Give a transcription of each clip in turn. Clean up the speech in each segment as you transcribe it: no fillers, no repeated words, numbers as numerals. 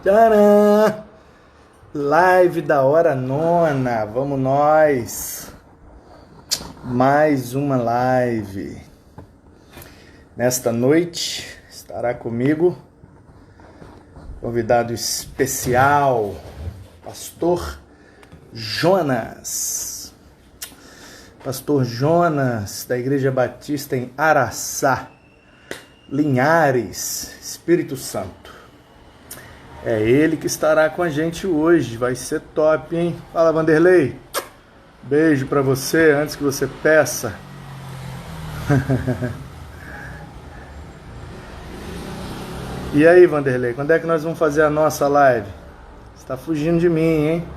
Tcharam! Live da hora nona, vamos nós! Mais uma live. Nesta noite estará comigo convidado especial, Pastor Jonas. Pastor Jonas, da Igreja Batista em Araçá, Linhares, Espírito Santo. É ele que estará com a gente hoje, vai ser top, hein? Fala, Vanderlei. Beijo pra você antes que você peça. E aí, Vanderlei, quando é que nós vamos fazer a nossa live? Você tá fugindo de mim, hein?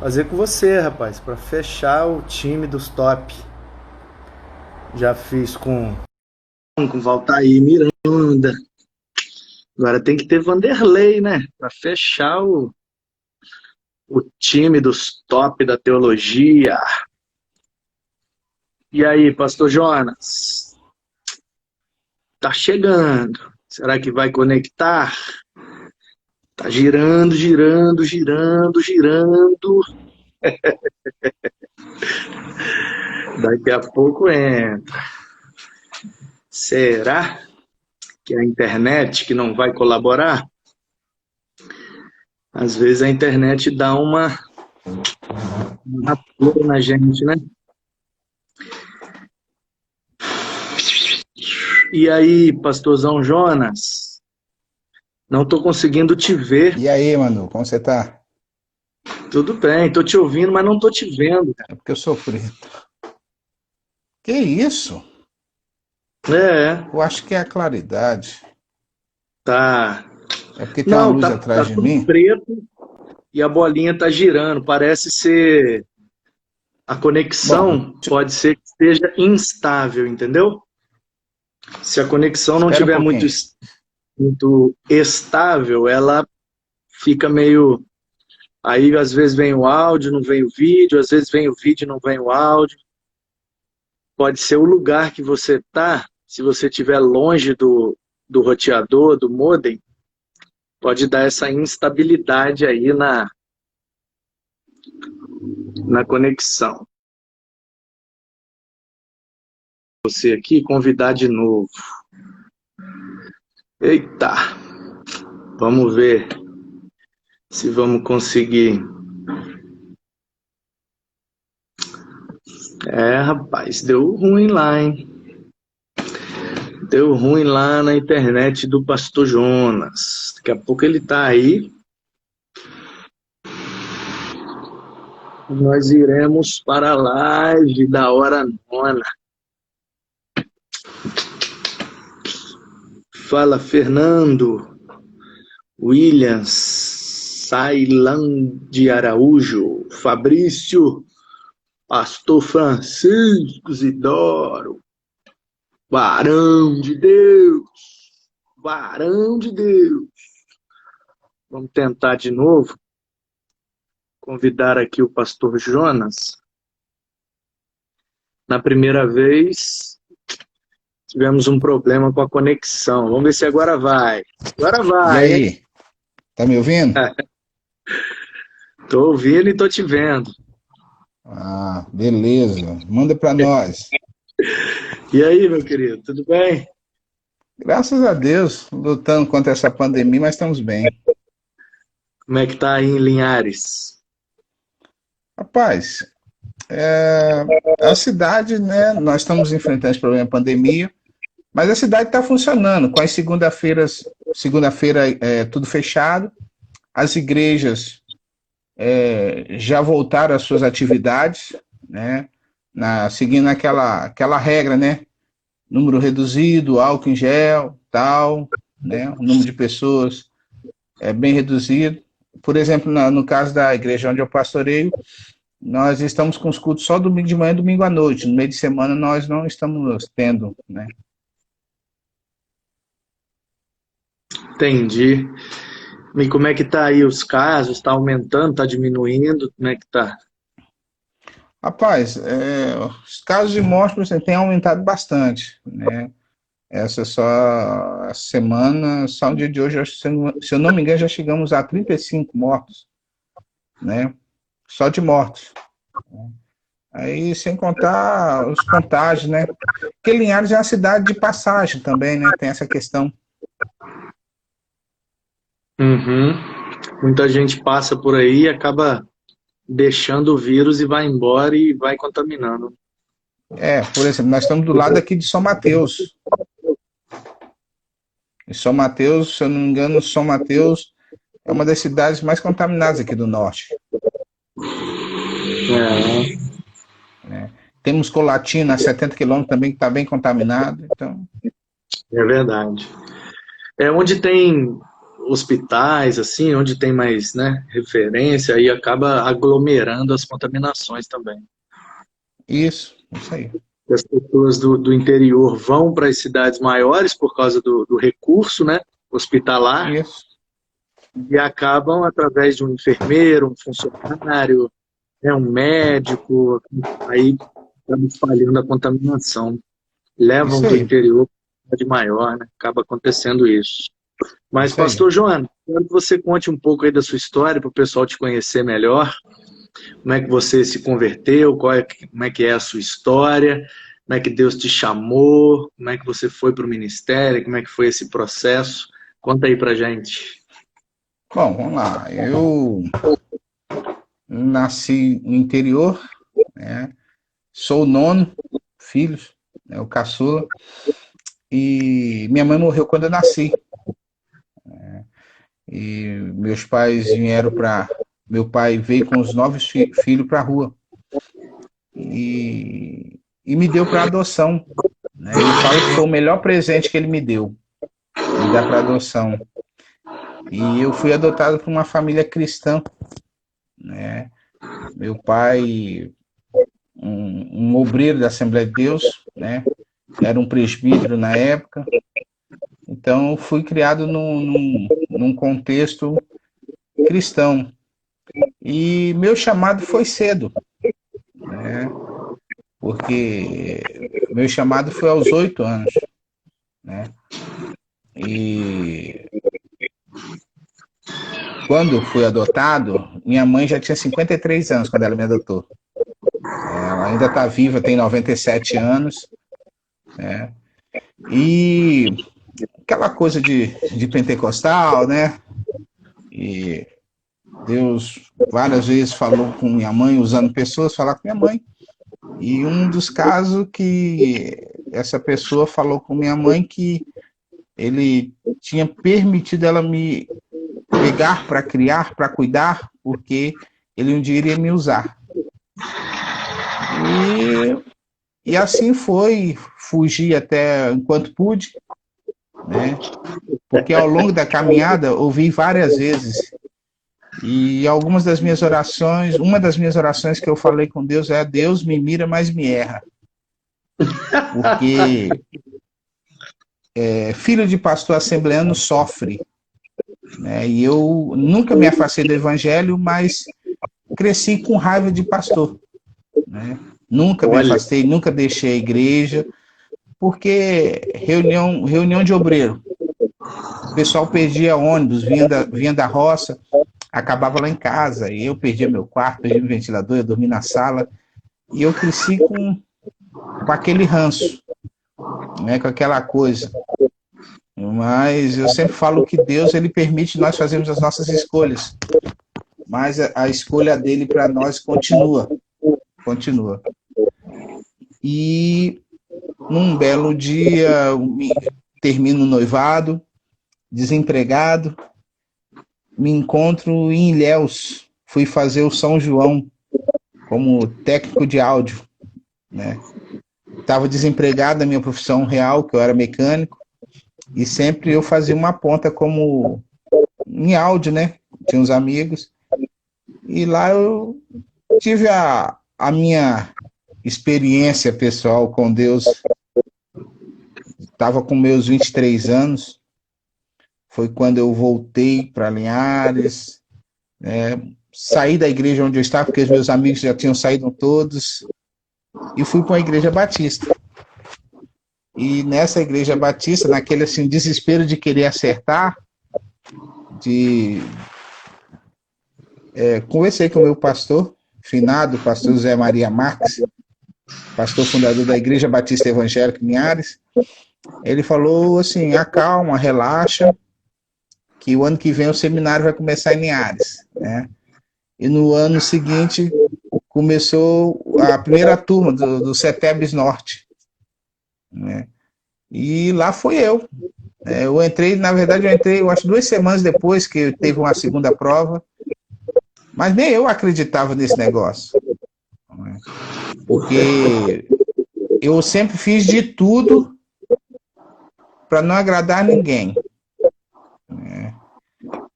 Fazer com você, rapaz, pra fechar o time dos top. Já fiz com Valtair Miranda. Agora tem que ter Vanderlei, né? Pra fechar o time dos top da teologia. E aí, Pastor Jonas? Tá chegando. Será que vai conectar? Tá girando, girando, girando, girando. Daqui a pouco entra. Será que é a internet que não vai colaborar? Às vezes a internet dá uma pura na gente, né? E aí, pastorzão Jonas? Não tô conseguindo te ver. E aí, Manu, como você tá? Tudo bem, tô te ouvindo, mas não tô te vendo. É porque eu sou preto. Que isso? É, Eu acho que é a claridade. tá. É porque tem uma Não, luz tá atrás de tudo mim. preto e a bolinha tá girando. Parece ser a Bom, conexão, pode ser que esteja instável, entendeu? Se a conexão não espera um tiver muito, pouquinho. muito estável, ela fica meio. Aí às vezes vem o áudio, não vem o vídeo, às vezes vem o vídeo e não vem o áudio. Pode ser o lugar que você tá, se você estiver longe do roteador, do modem, pode dar essa instabilidade aí na conexão. Você aqui, convidar de novo. Eita, vamos ver se vamos conseguir. É, rapaz, deu ruim lá, hein? Deu ruim lá na internet do Pastor Jonas. Daqui a pouco ele tá aí. Nós iremos para a live da hora nona. Fala, Fernando, Williams, Sailan de Araújo, Fabrício, Pastor Francisco Zidoro, Varão de Deus, Varão de Deus. Vamos tentar de novo convidar aqui o Pastor Jonas. Na primeira vez, tivemos um problema com a conexão. Vamos ver se agora vai. Agora E vai, hein? aí? Tá me ouvindo? Tô ouvindo e tô te vendo. Ah, beleza. Manda pra nós. E aí, meu querido, tudo bem? Graças a Deus, lutando contra essa pandemia, mas estamos bem. Como é que tá aí em Linhares? Rapaz, a cidade, né? Nós estamos enfrentando esse problema da pandemia, mas a cidade está funcionando. Com as segunda-feira tudo fechado, as igrejas já voltaram às suas atividades, né? Seguindo aquela regra, né? Número reduzido, álcool em gel, tal, né? O número de pessoas é bem reduzido. Por exemplo, no caso da igreja onde eu pastoreio, nós estamos com os cultos só domingo de manhã e domingo à noite. No meio de semana nós não estamos tendo, né? Entendi. E como é que tá aí os casos? Tá aumentando, tá diminuindo? Como é que tá? Rapaz, os casos de morte, por exemplo, têm aumentado bastante, né? Essa só a semana, só no dia de hoje, se eu não me engano, já chegamos a 35 mortos, né? Só de mortos. Aí, sem contar os contágios, né? Porque Linhares é uma cidade de passagem também, né? Tem essa questão. Uhum. Muita gente passa por aí e acaba deixando o vírus e vai embora e vai contaminando. Por exemplo, nós estamos do lado aqui de São Mateus. E São Mateus, se eu não me engano, São Mateus é uma das cidades mais contaminadas aqui do norte. Temos Colatina, a 70 quilômetros também, que está bem contaminado. Então... É verdade. É onde tem hospitais, assim, onde tem mais, né, referência, aí acaba aglomerando as contaminações também. Isso aí. As pessoas do interior vão para as cidades maiores por causa do recurso, né, hospitalar. Isso. E acabam, através de um enfermeiro, um funcionário, né, um médico, aí acabam espalhando a contaminação. Levam do interior para a cidade maior, né? Acaba acontecendo isso. Mas, pastor João, quero que você conte um pouco aí da sua história para o pessoal te conhecer melhor. Como é que você se converteu, como é que é a sua história, como é que Deus te chamou, como é que você foi para o ministério, como é que foi esse processo. Conta aí pra gente. Bom, vamos lá. Eu nasci no interior, né? Sou o 9º filho, né? O caçula, e minha mãe morreu quando eu nasci. E meus pais vieram para... Meu pai veio com os 9 filhos para a rua e me deu para adoção, né? Eu falo que foi o melhor presente que ele me deu, me dar para adoção. E eu fui adotado por uma família cristã, né? Meu pai, um obreiro da Assembleia de Deus, né? Era um presbítero na época. Então, eu fui criado num contexto cristão. E meu chamado foi cedo, né? Porque meu chamado foi aos 8 anos, né? E quando eu fui adotado, minha mãe já tinha 53 anos quando ela me adotou. Ela ainda está viva, tem 97 anos, né? E aquela coisa de pentecostal, né? E Deus várias vezes falou com minha mãe, usando pessoas falar com minha mãe. E um dos casos que essa pessoa falou com minha mãe que ele tinha permitido ela me pegar para criar, para cuidar, porque ele um dia iria me usar. E assim foi, fugi até enquanto pude, né? Porque ao longo da caminhada ouvi várias vezes. E algumas das minhas orações, uma das minhas orações que eu falei com Deus é: Deus me mira, mas me erra. Porque filho de pastor assembleano sofre, né? E eu nunca me afastei do evangelho, mas cresci com raiva de pastor, né? Nunca me afastei, nunca deixei a igreja, porque reunião de obreiro, o pessoal perdia ônibus, vinha da roça, acabava lá em casa, e eu perdia meu quarto, perdia meu ventilador, eu dormia na sala, e eu cresci com aquele ranço, né, com aquela coisa. Mas eu sempre falo que Deus, ele permite nós fazermos as nossas escolhas, mas a escolha dele para nós continua. E num belo dia, eu termino o noivado, desempregado, me encontro em Ilhéus, fui fazer o São João como técnico de áudio, né? Estava desempregado da minha profissão real, que eu era mecânico, e sempre eu fazia uma ponta como em áudio, né? Tinha uns amigos, e lá eu tive a minha experiência pessoal com Deus. Estava com meus 23 anos, foi quando eu voltei para Linhares, né? Saí da igreja onde eu estava, porque os meus amigos já tinham saído todos, e fui para a igreja batista. E nessa igreja batista, naquele assim, desespero de querer acertar, conversei com o meu pastor, finado, pastor José Maria Marques, pastor fundador da Igreja Batista Evangélica em Linhares. Ele falou assim: acalma, relaxa, que o ano que vem o seminário vai começar em Linhares, né? E no ano seguinte começou a primeira turma do CETEBS Norte, né? E lá fui eu. Eu entrei, na verdade, eu acho 2 semanas depois que teve uma segunda prova, mas nem eu acreditava nesse negócio, né? Porque eu sempre fiz de tudo para não agradar ninguém, né?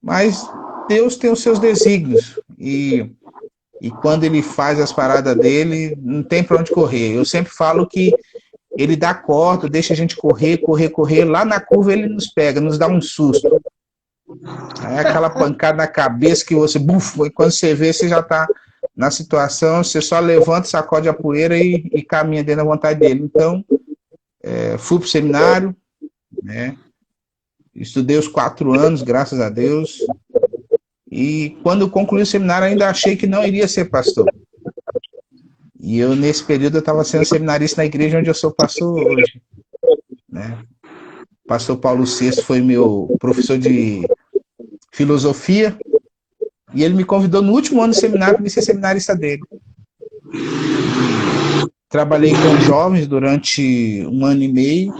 Mas Deus tem os seus desígnios e quando ele faz as paradas dele, não tem para onde correr. Eu sempre falo que ele dá corda, deixa a gente correr, correr, correr. Lá na curva ele nos pega, nos dá um susto. Aí aquela pancada na cabeça que você, buf, e quando você vê, você já está na situação, você só levanta, sacode a poeira e caminha dentro da vontade dele. Então, fui para o seminário, né? Estudei os 4 anos, graças a Deus. E quando eu concluí o seminário, ainda achei que não iria ser pastor. E eu, nesse período, eu estava sendo seminarista na igreja onde eu sou pastor hoje, né? Pastor Paulo VI foi meu professor de filosofia, e ele me convidou no último ano do seminário para ser seminarista dele. Trabalhei com jovens durante 1 ano e meio.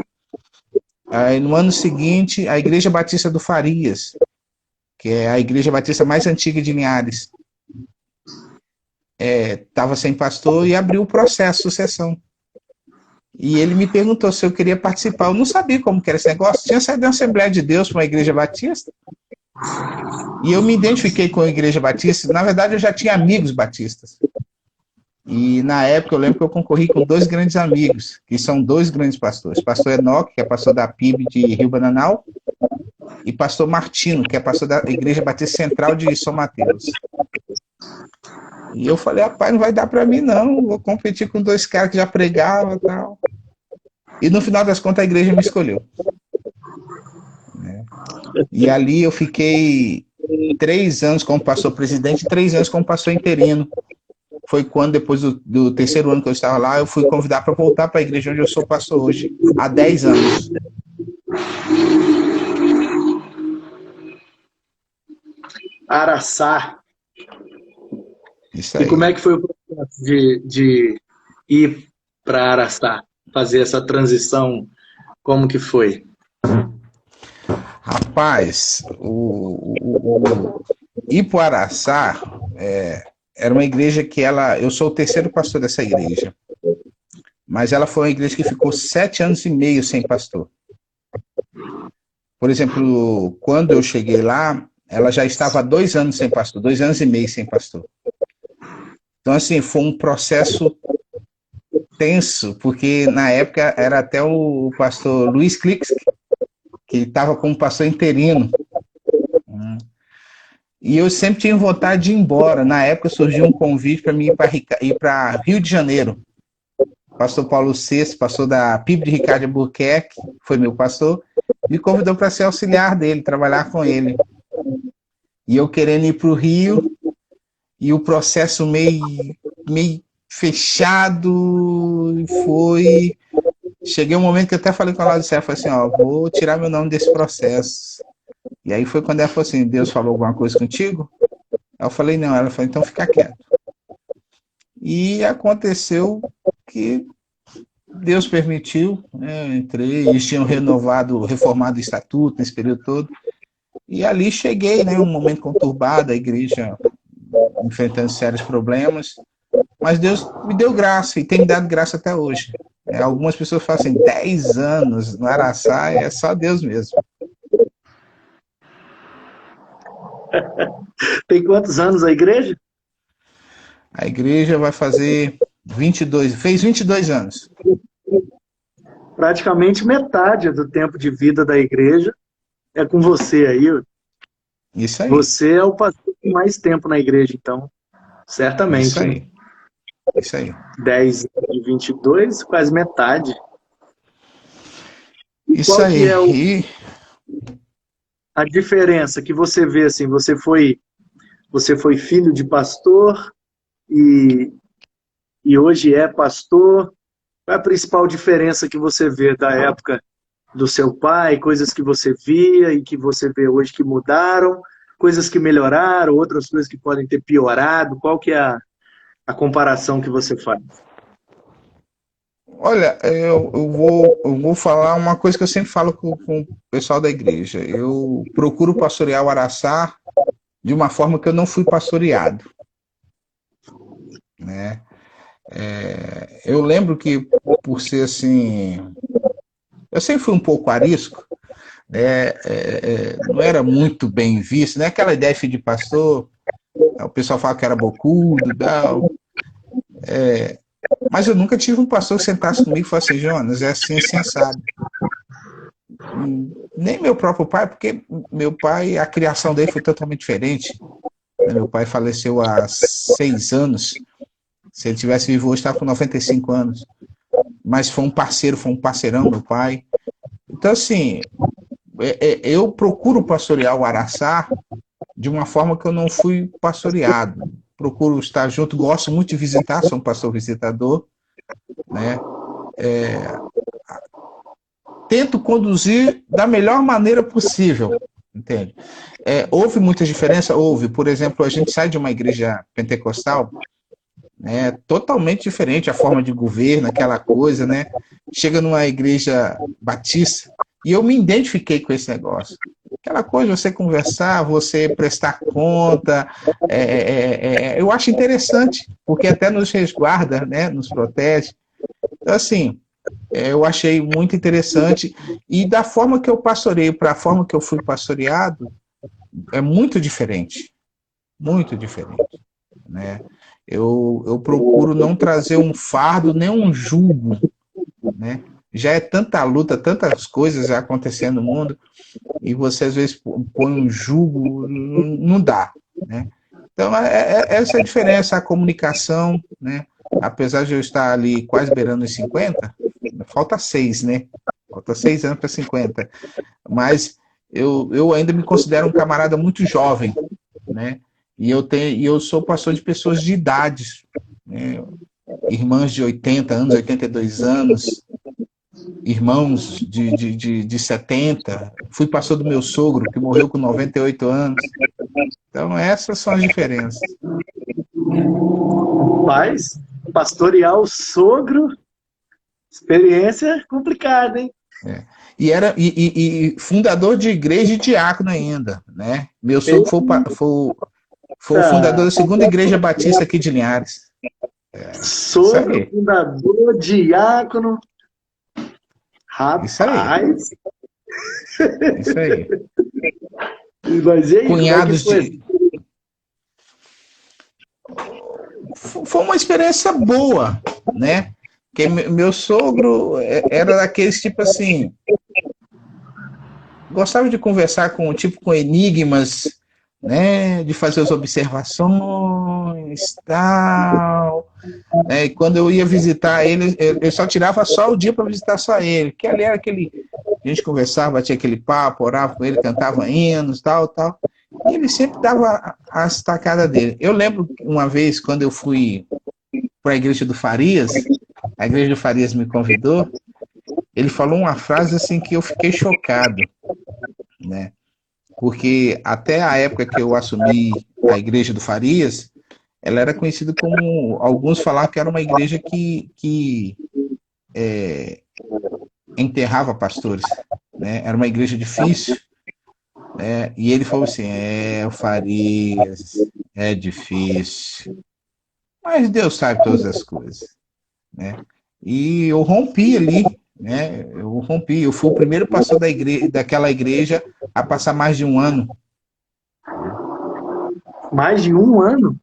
Aí, no ano seguinte, a Igreja Batista do Farias, que é a igreja batista mais antiga de Linhares, estava sem pastor e abriu o processo de sucessão. E ele me perguntou se eu queria participar. Eu não sabia como que era esse negócio. Tinha saído da Assembleia de Deus para uma igreja batista. E eu me identifiquei com a igreja batista. Na verdade, eu já tinha amigos batistas. E na época eu lembro que eu concorri com 2 grandes amigos, que são 2 grandes pastores. Pastor Enoque, que é pastor da PIB de Rio Bananal, e pastor Martino, que é pastor da Igreja Batista Central de São Mateus. E eu falei, rapaz, não vai dar para mim não, vou competir com 2 caras que já pregavam e tal. E no final das contas a igreja me escolheu, né? E ali eu fiquei 3 anos como pastor presidente e 3 anos como pastor interino. Foi quando, depois do 3º ano que eu estava lá, eu fui convidado para voltar para a igreja onde eu sou pastor hoje, há 10 anos. Araçá. Isso aí. E como é que foi o processo de ir para Araçá, fazer essa transição? Como que foi? Rapaz, Ipuaraçá era uma igreja que eu sou o 3º pastor dessa igreja, mas ela foi uma igreja que ficou 7 anos e meio sem pastor. Por exemplo, quando eu cheguei lá, ela já estava há 2 anos sem pastor, 2 anos e meio sem pastor. Então, assim, foi um processo tenso, porque na época era até o pastor Luiz Clix, que estava como pastor interino. E eu sempre tinha vontade de ir embora. Na época surgiu um convite para mim ir para Rio de Janeiro. O pastor Paulo VI, pastor da PIB de Ricardo Albuquerque, foi meu pastor, me convidou para ser auxiliar dele, trabalhar com ele. E eu querendo ir para o Rio, e o processo meio fechado, foi... Cheguei um momento que eu até falei com a Laudicea, falei assim, ó, vou tirar meu nome desse processo. E aí foi quando ela falou assim, Deus falou alguma coisa contigo? Aí eu falei, não. Ela falou, então fica quieto. E aconteceu que Deus permitiu, né, eu entrei, eles tinham reformado o estatuto nesse período todo, e ali cheguei, né, um momento conturbado, a igreja enfrentando sérios problemas, mas Deus me deu graça, e tem me dado graça até hoje. Algumas pessoas falam assim, 10 anos no Araçá, é só Deus mesmo. Tem quantos anos a igreja? A igreja vai fazer 22 anos. Praticamente metade do tempo de vida da igreja é com você aí. Isso aí. Você é o pastor com mais tempo na igreja, então, certamente. Isso aí. Isso aí. 10 de 22, quase metade. Isso Qual que aí. é a diferença que você vê, assim, você foi filho de pastor e, e hoje é pastor. Qual é a principal diferença que você vê da época do seu pai, coisas que você via e que você vê hoje que mudaram, coisas que melhoraram, outras coisas que podem ter piorado? Qual que é a comparação que você faz? Olha, eu vou falar uma coisa que eu sempre falo com o pessoal da igreja. Eu procuro pastorear o Araçá de uma forma que eu não fui pastoreado, né? Eu lembro que, por ser assim, eu sempre fui um pouco arisco, né? Não era muito bem visto, né? Aquela ideia de filho de pastor, o pessoal fala que era bocudo, tal. Mas eu nunca tive um pastor que sentasse comigo e falasse assim, Jonas, é assim, assim, assado. Nem meu próprio pai, porque meu pai, a criação dele foi totalmente diferente. Meu pai faleceu há 6 anos. Se ele tivesse vivo hoje, estava com 95 anos. Mas foi um parceiro, foi um parceirão, meu pai. Então, assim, eu procuro pastorear o Araçá de uma forma que eu não fui pastoreado. Procuro estar junto, gosto muito de visitar, sou um pastor visitador, né? Tento conduzir da melhor maneira possível, entende? Houve muita diferença? Houve. Por exemplo, a gente sai de uma igreja pentecostal, né, totalmente diferente a forma de governo, aquela coisa, né? Chega numa igreja batista e eu me identifiquei com esse negócio. Aquela coisa, você conversar, você prestar conta, eu acho interessante, porque até nos resguarda, né, nos protege. Então, assim, eu achei muito interessante. E da forma que eu pastoreio para a forma que eu fui pastoreado, é muito diferente. Muito diferente, né? Eu procuro não trazer um fardo, nem um jugo, né? Já é tanta luta, tantas coisas acontecendo no mundo, e você às vezes põe um jugo, não dá, né? Então, essa é a diferença, a comunicação, né? Apesar de eu estar ali quase beirando os 50, falta 6, né? Falta 6 anos para 50. Mas eu ainda me considero um camarada muito jovem, né? E eu sou pastor de pessoas de idades, né? Irmãs de 80 anos, 82 anos, irmãos de 70. Fui pastor do meu sogro, que morreu com 98 anos. Então, essas são as diferenças. Mas, pastorear o sogro, experiência complicada, hein? E fundador de igreja e diácono ainda, né? Meu sogro foi o fundador da segunda igreja batista aqui de Linhares. Sogro, fundador, diácono. Rapaz! Isso aí. Mas e aí, Cunhados de. Foi uma experiência boa, né? Porque meu sogro era daqueles tipo assim. Gostava de conversar com enigmas, né? De fazer as observações, tal. E quando eu ia visitar ele, eu só tirava só o dia para visitar só ele, que ali era aquele, a gente conversava, tinha aquele papo, orava com ele, cantava hinos, tal. E ele sempre dava a estacada dele. Eu lembro uma vez quando eu fui para a igreja do Farias, a igreja do Farias me convidou, ele falou uma frase assim que eu fiquei chocado, né? Porque até a época que eu assumi a igreja do Farias, ela era conhecida como, alguns falavam que era uma igreja que enterrava pastores, né? Era uma igreja difícil, né? E ele falou assim, o Farias é difícil, mas Deus sabe todas as coisas, né? E eu rompi ali, né? Eu fui o primeiro pastor daquela igreja a passar mais de um ano. Mais de um ano?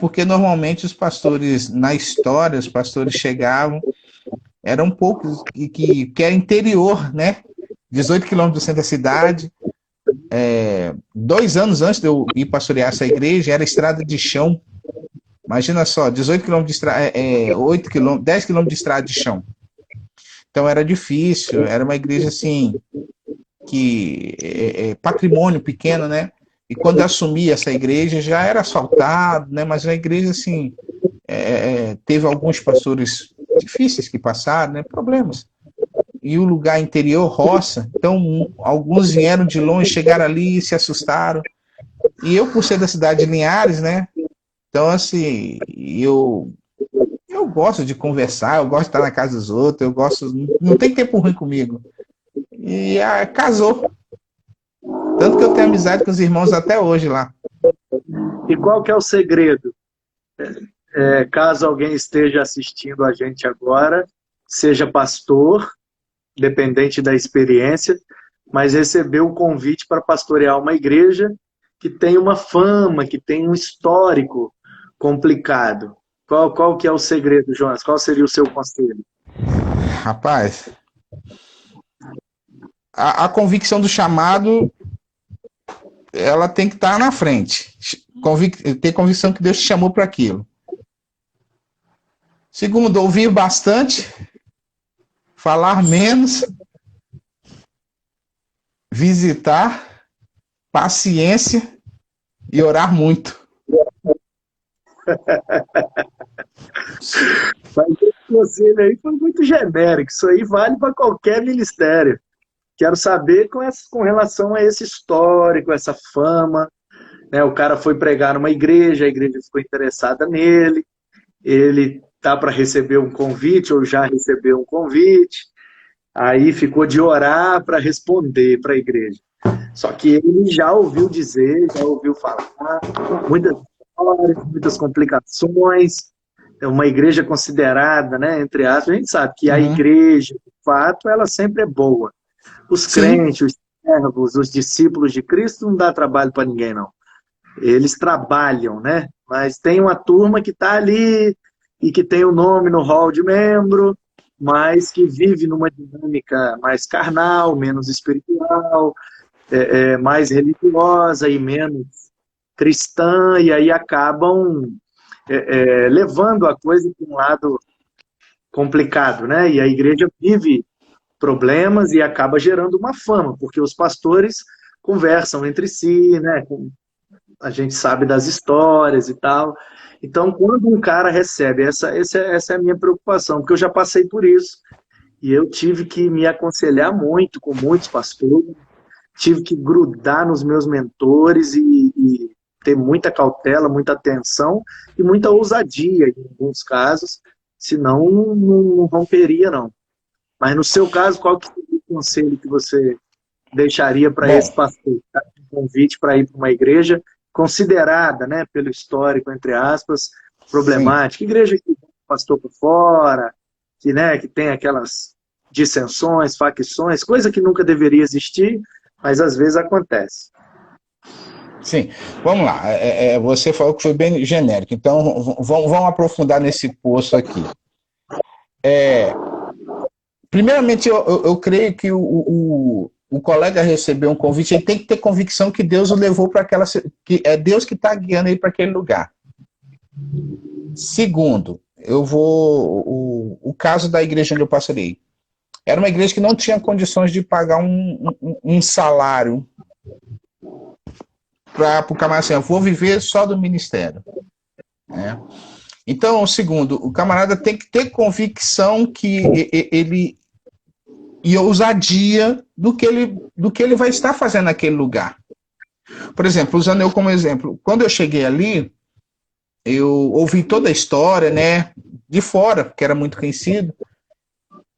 Porque normalmente os pastores, na história, os pastores chegavam, eram poucos, que era interior, né? 18 quilômetros do centro da cidade. 2 anos antes de eu ir pastorear essa igreja, era estrada de chão. Imagina só, 18 quilômetros de estrada, 8 quilômetros, 10 quilômetros de estrada de chão. Então era difícil, era uma igreja assim, que patrimônio pequeno, né? E quando eu assumi essa igreja já era asfaltado, né? Mas uma igreja assim, teve alguns pastores difíceis que passaram, né? Problemas. E o lugar interior, roça, então alguns vieram de longe, chegaram ali e se assustaram. E eu, por ser da cidade de Linhares, né? Então, assim, eu gosto de conversar, eu gosto de estar na casa dos outros, eu gosto, não tem tempo ruim comigo. E casou. Tanto que eu tenho amizade com os irmãos até hoje lá. E qual que é o segredo? Caso alguém esteja assistindo a gente agora, seja pastor, dependente da experiência, mas recebeu o convite para pastorear uma igreja que tem uma fama, que tem um histórico complicado. Qual que é o segredo, Jonas? Qual seria o seu conselho? Rapaz, a convicção do chamado, ela tem que estar na frente. Ter convicção que Deus te chamou para aquilo. Segundo, ouvir bastante, falar menos, visitar, paciência e orar muito. Mas esse conselho aí foi muito genérico. Isso aí vale para qualquer ministério. Quero saber com relação a esse histórico, essa fama. Né? O cara foi pregar numa igreja, a igreja ficou interessada nele, ele tá para receber um convite ou já recebeu um convite, aí ficou de orar para responder para a igreja. Só que ele já ouviu dizer, já ouviu falar, muitas histórias, muitas complicações. É uma igreja considerada, né, entre aspas, a gente sabe que a igreja, de fato, ela sempre é boa. Os crentes, os servos, os discípulos de Cristo não dá trabalho para ninguém, não. Eles trabalham, né? Mas tem uma turma que está ali e que tem o nome no hall de membro, mas que vive numa dinâmica mais carnal, menos espiritual, mais religiosa e menos cristã, e aí acabam levando a coisa para um lado complicado, né? E a igreja vive problemas e acaba gerando uma fama, porque os pastores conversam entre si, né? A gente sabe das histórias e tal. Então, quando um cara recebe, essa é a minha preocupação, porque eu já passei por isso, e eu tive que me aconselhar muito com muitos pastores, tive que grudar nos meus mentores e ter muita cautela, muita atenção e muita ousadia em alguns casos, senão não romperia, não. Mas no seu caso, qual que seria o conselho que você deixaria para esse pastor? Um convite para ir para uma igreja considerada, né, pelo histórico, entre aspas, problemática. Sim. Igreja que tem pastor por fora, que tem aquelas dissensões, facções, coisa que nunca deveria existir, mas às vezes acontece. Sim, vamos lá. Você falou que foi bem genérico, então vamos aprofundar nesse poço aqui. Primeiramente, eu creio que o colega recebeu um convite, ele tem que ter convicção que Deus o levou para aquela... que é Deus que está guiando ele para aquele lugar. Segundo, o caso da igreja onde eu pastorei. Era uma igreja que não tinha condições de pagar um salário para o camarada assim, eu vou viver só do ministério. Né? Então, segundo, o camarada tem que ter convicção que ele... e ousadia do que ele vai estar fazendo naquele lugar. Por exemplo, usando eu como exemplo, quando eu cheguei ali, eu ouvi toda a história, né, de fora, que era muito conhecido.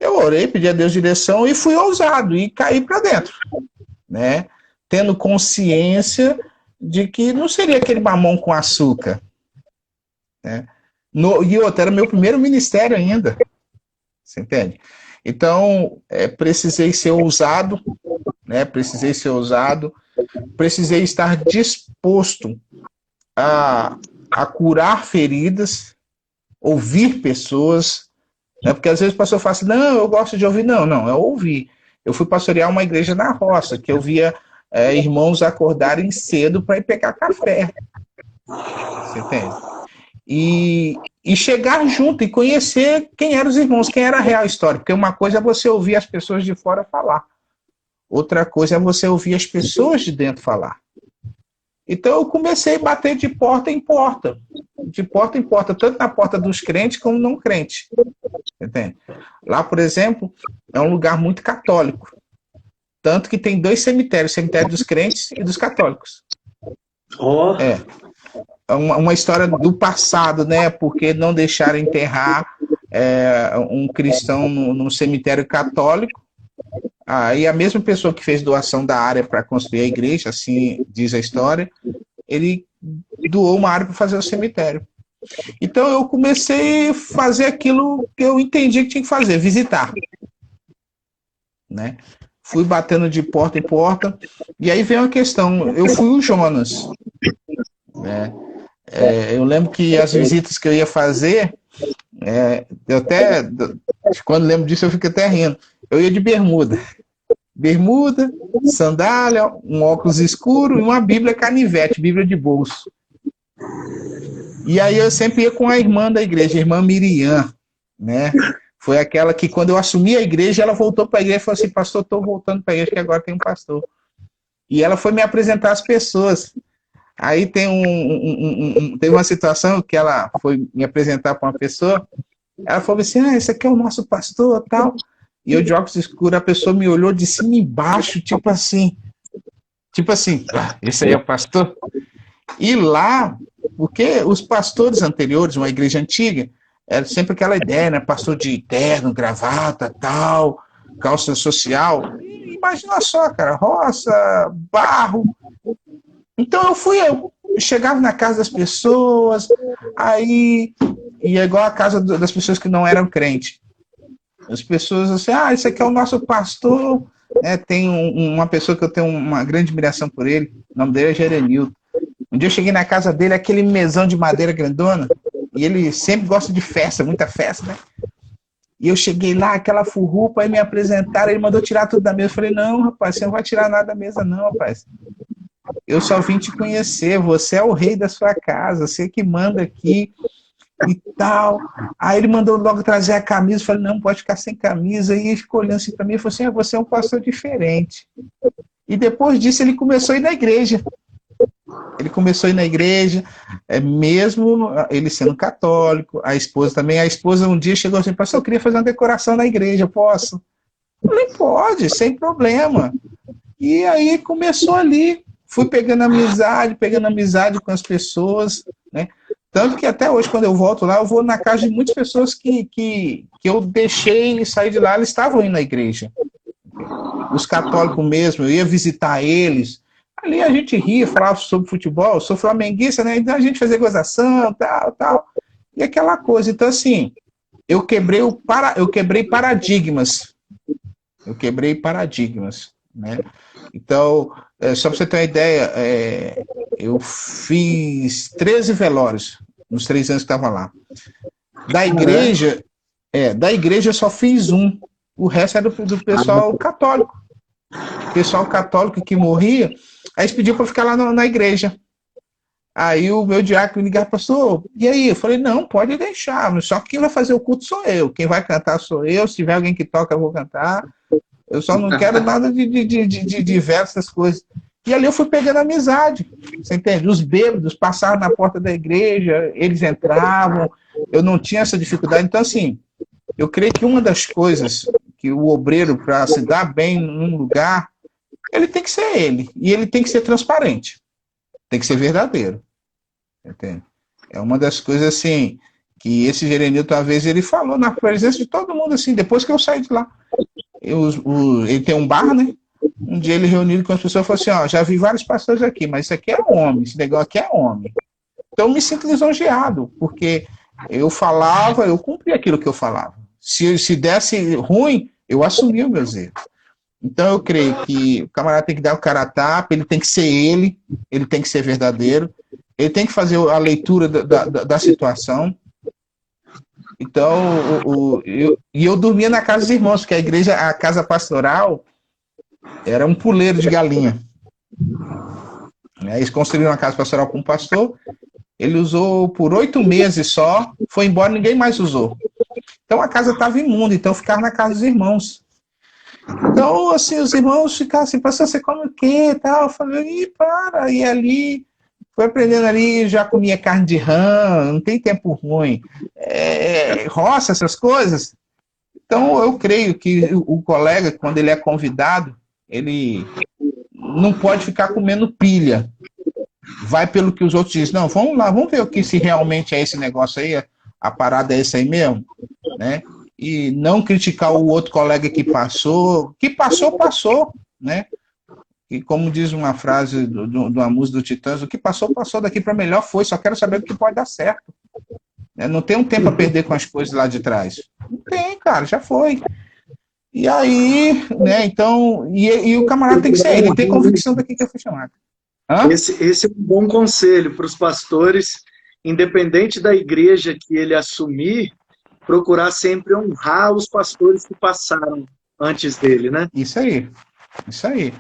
Eu orei, pedi a Deus direção e fui ousado e caí para dentro, né, tendo consciência de que não seria aquele mamão com açúcar, né, e outro, era meu primeiro ministério ainda, você entende? Então, precisei ser ousado, né? Precisei estar disposto a curar feridas, ouvir pessoas, né? Porque às vezes o pastor fala assim, não, eu gosto de ouvir, não, eu ouvi. Eu fui pastorear uma igreja na roça, que eu via irmãos acordarem cedo para ir pegar café, você entende? E e chegar junto e conhecer quem eram os irmãos, quem era a real história. Porque uma coisa é você ouvir as pessoas de fora falar. Outra coisa é você ouvir as pessoas de dentro falar. Então eu comecei a bater de porta em porta, tanto na porta dos crentes como não crentes. Entende? Lá, por exemplo, é um lugar muito católico. Tanto que tem 2 cemitérios, o cemitério dos crentes e dos católicos. Oh. É uma história do passado, né? Porque não deixaram enterrar um cristão no cemitério católico. Aí a mesma pessoa que fez doação da área para construir a igreja, assim diz a história, ele doou uma área para fazer o cemitério. Então eu comecei a fazer aquilo que eu entendi que tinha que fazer, visitar. Né? Fui batendo de porta em porta, e aí vem uma questão, eu fui o Jonas. Né? Eu lembro que as visitas que eu ia fazer, eu até, quando lembro disso eu fico até rindo, eu ia de bermuda, sandália, um óculos escuro e uma Bíblia canivete, Bíblia de bolso. E aí eu sempre ia com a irmã da igreja, a irmã Miriam, né? Foi aquela que, quando eu assumi a igreja, ela voltou para a igreja e falou assim: pastor, estou voltando para a igreja, que agora tem um pastor. E ela foi me apresentar às pessoas. Aí tem uma situação que ela foi me apresentar para uma pessoa, ela falou assim: esse aqui é o nosso pastor, tal. E eu de óculos escuros, a pessoa me olhou de cima e embaixo, tipo assim, esse aí é o pastor? E lá, porque os pastores anteriores, uma igreja antiga, era sempre aquela ideia, né? Pastor de terno, gravata, tal, calça social. E imagina só, cara, roça, barro. Então eu chegava na casa das pessoas, aí ia igual a casa das pessoas que não eram crentes. As pessoas assim, esse aqui é o nosso pastor. Tem uma pessoa que eu tenho uma grande admiração por ele, o nome dele é Jerenildo. Um dia eu cheguei na casa dele, aquele mesão de madeira grandona, e ele sempre gosta de festa, muita festa, né? E eu cheguei lá, aquela furrupa, aí me apresentaram, ele mandou tirar tudo da mesa. Eu falei: não, rapaz, você não vai tirar nada da mesa não, rapaz. Eu só vim te conhecer, você é o rei da sua casa, você que manda aqui e tal. Aí ele mandou logo trazer a camisa, eu falei: não, pode ficar sem camisa. E ele ficou olhando assim pra mim e falou assim: você é um pastor diferente. E depois disso ele começou a ir na igreja. Mesmo ele sendo católico, a esposa também. A esposa um dia chegou assim: pastor, eu queria fazer uma decoração na igreja, posso? Eu falei: pode, sem problema. E aí começou ali, fui pegando amizade com as pessoas, né? Tanto que até hoje, quando eu volto lá, eu vou na casa de muitas pessoas que eu deixei sair de lá, eles estavam indo na igreja. Os católicos mesmo, eu ia visitar eles. Ali a gente ria, falava sobre futebol, eu sou flamenguista, né? Então a gente fazia gozação, tal. E aquela coisa. Então, assim, eu quebrei paradigmas. Né? Então, só para você ter uma ideia, eu fiz 13 velórios nos 3 anos que estava lá. Da igreja eu só fiz um. O resto era do pessoal católico. Pessoal católico que morria, aí eles pediam para ficar lá na igreja. Aí o meu diácono ligava: pastor, e aí? Eu falei: não, pode deixar, só que quem vai fazer o culto sou eu, quem vai cantar sou eu, se tiver alguém que toca eu vou cantar, eu só não quero nada de verso, essas coisas. E ali eu fui pegando amizade, você entende? Os bêbados passavam na porta da igreja, eles entravam, eu não tinha essa dificuldade. Então, assim, eu creio que uma das coisas que o obreiro, para se dar bem num lugar, ele tem que ser ele. E ele tem que ser transparente. Tem que ser verdadeiro. Entende? É uma das coisas, assim, que esse Jerenildo, talvez, ele falou na presença de todo mundo, assim, depois que eu saí de lá. Ele tem um bar, né? Um dia ele reunido com as pessoas e falou assim: já vi vários pastores aqui, mas isso aqui é homem, esse negócio aqui é homem. Então eu me sinto lisonjeado, porque eu falava, eu cumpria aquilo que eu falava. Se desse ruim, eu assumia os meus erros. Então eu creio que o camarada tem que dar o cara a tapa, ele tem que ser ele tem que ser verdadeiro, ele tem que fazer a leitura da situação. Então, eu dormia na casa dos irmãos, porque a casa pastoral era um puleiro de galinha. Eles construíram uma casa pastoral com um pastor, Ele usou por 8 meses só, foi embora, ninguém mais usou. Então a casa estava imunda, então ficava na casa dos irmãos. Então, assim, os irmãos ficavam assim, pastor, você come o quê e tal? Eu falei, ih, para, e ali, foi aprendendo ali, já comia carne de rã, não tem tempo ruim. Roça, essas coisas. Então, eu creio que o colega, quando ele é convidado, ele não pode ficar comendo pilha. Vai pelo que os outros dizem. Não, vamos lá, vamos ver o que se realmente é esse negócio aí, a parada é essa aí mesmo, né? E não criticar o outro colega que passou, passou, né? E como diz uma frase de uma música do Titãs, o que passou, passou, daqui para melhor foi, só quero saber o que pode dar certo. Não tem um tempo a perder com as coisas lá de trás. Não tem, cara, já foi. E aí, né, então, e o camarada tem que ser ele, tem convicção daqui que eu fui chamado. Esse é um bom conselho para os pastores, independente da igreja que ele assumir, procurar sempre honrar os pastores que passaram antes dele, né? Isso aí, isso aí.